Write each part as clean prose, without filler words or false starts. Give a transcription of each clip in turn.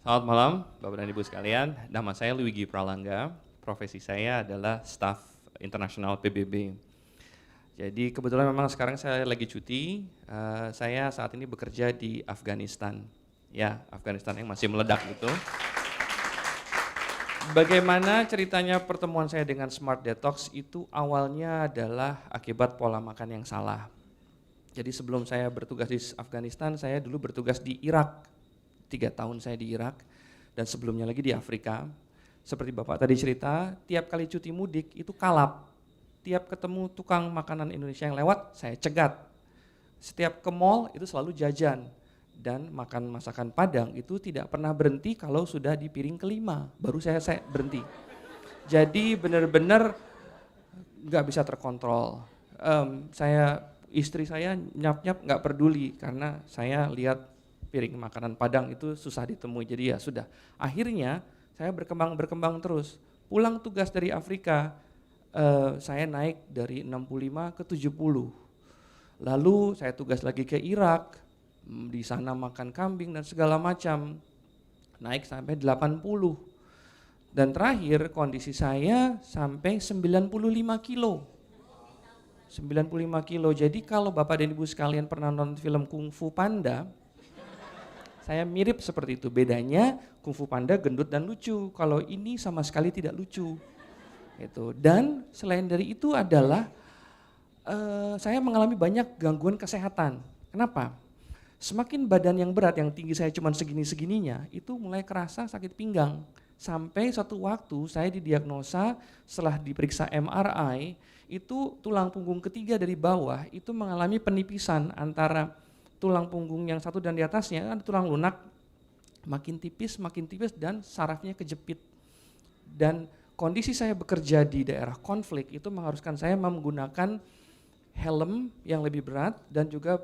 Selamat malam, Bapak dan Ibu sekalian. Nama saya Luigi Pralangga. Profesi saya adalah staf internasional PBB. Jadi kebetulan memang sekarang saya lagi cuti. Saya saat ini bekerja di Afghanistan. Ya, Afghanistan yang masih meledak gitu. Bagaimana ceritanya pertemuan saya dengan Smart Detox itu awalnya adalah akibat pola makan yang salah. Jadi sebelum saya bertugas di Afghanistan, saya dulu bertugas di Irak. 3 tahun saya di Irak dan sebelumnya lagi di Afrika. Seperti Bapak tadi cerita, tiap kali cuti mudik itu kalap. Tiap ketemu tukang makanan Indonesia yang lewat, saya cegat. Setiap ke mall itu selalu jajan. Dan makan masakan Padang itu tidak pernah berhenti kalau sudah di piring kelima, baru saya berhenti. Jadi benar-benar nggak bisa terkontrol. Istri saya nyap-nyap nggak peduli karena saya lihat piring makanan Padang itu susah ditemui, jadi ya sudah. Akhirnya saya berkembang terus. Pulang tugas dari Afrika, saya naik dari 65 ke 70. Lalu saya tugas lagi ke Irak, di sana makan kambing dan segala macam, naik sampai 80. Dan terakhir kondisi saya sampai 95 kilo. 95 kilo, jadi kalau Bapak dan Ibu sekalian pernah nonton film Kung Fu Panda, saya mirip seperti itu. Bedanya Kung Fu Panda gendut dan lucu. Kalau ini sama sekali tidak lucu. Gitu. Dan selain dari itu adalah saya mengalami banyak gangguan kesehatan. Kenapa? Semakin badan yang berat, yang tinggi saya cuma segini-segininya, itu mulai kerasa sakit pinggang. Sampai suatu waktu saya didiagnosa setelah diperiksa MRI, itu tulang punggung ketiga dari bawah itu mengalami penipisan antara tulang punggung yang satu dan di atasnya ada tulang lunak, makin tipis dan sarafnya kejepit. Dan kondisi saya bekerja di daerah konflik itu mengharuskan saya menggunakan helm yang lebih berat dan juga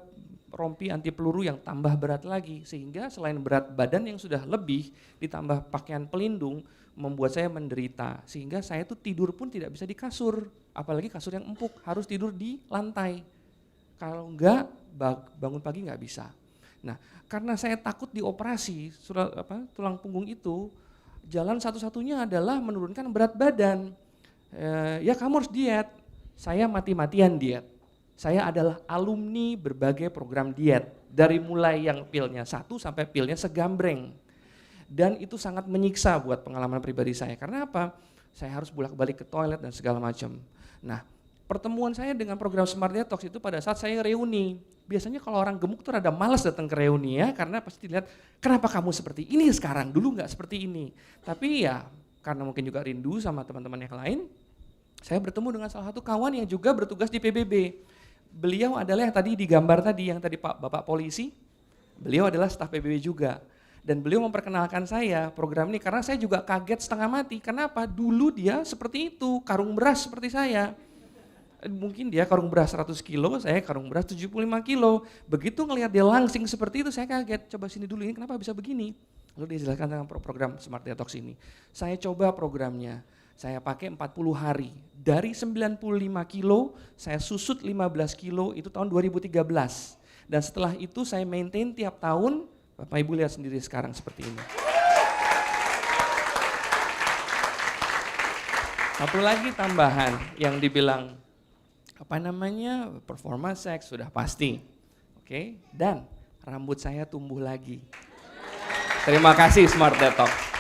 rompi anti peluru yang tambah berat lagi, sehingga selain berat badan yang sudah lebih ditambah pakaian pelindung membuat saya menderita, sehingga saya tuh tidur pun tidak bisa di kasur, apalagi kasur yang empuk, harus tidur di lantai. Kalau enggak, bangun pagi nggak bisa. Nah, karena saya takut dioperasi tulang punggung itu, jalan satu-satunya adalah menurunkan berat badan. Ya kamu harus diet. Saya mati-matian diet. Saya adalah alumni berbagai program diet. Dari mulai yang pilnya 1 sampai pilnya segambreng. Dan itu sangat menyiksa buat pengalaman pribadi saya. Karena apa? Saya harus bolak-balik ke toilet dan segala macam. Nah, pertemuan saya dengan program Smart Detox itu pada saat saya reuni. Biasanya kalau orang gemuk tuh rada malas datang ke reuni ya, karena pasti dilihat kenapa kamu seperti ini sekarang, dulu nggak seperti ini. Tapi ya karena mungkin juga rindu sama teman-teman yang lain, saya bertemu dengan salah satu kawan yang juga bertugas di PBB. Beliau adalah yang tadi digambar tadi, yang tadi Bapak polisi, beliau adalah staf PBB juga. Dan beliau memperkenalkan saya program ini karena saya juga kaget setengah mati. Kenapa? Dulu dia seperti itu, karung beras seperti saya. Mungkin dia karung beras 100 kilo, saya karung beras 75 kilo. Begitu ngelihat dia langsing seperti itu, saya kaget. Coba sini dulu, ini kenapa bisa begini? Lalu dijelaskan tentang program Smart Detox ini. Saya coba programnya, saya pakai 40 hari. Dari 95 kilo, saya susut 15 kilo, itu tahun 2013. Dan setelah itu saya maintain tiap tahun, Bapak Ibu lihat sendiri sekarang seperti ini. Satu lagi tambahan yang dibilang, performa seks sudah pasti, oke? Dan rambut saya tumbuh lagi. Terima kasih Smart Detox.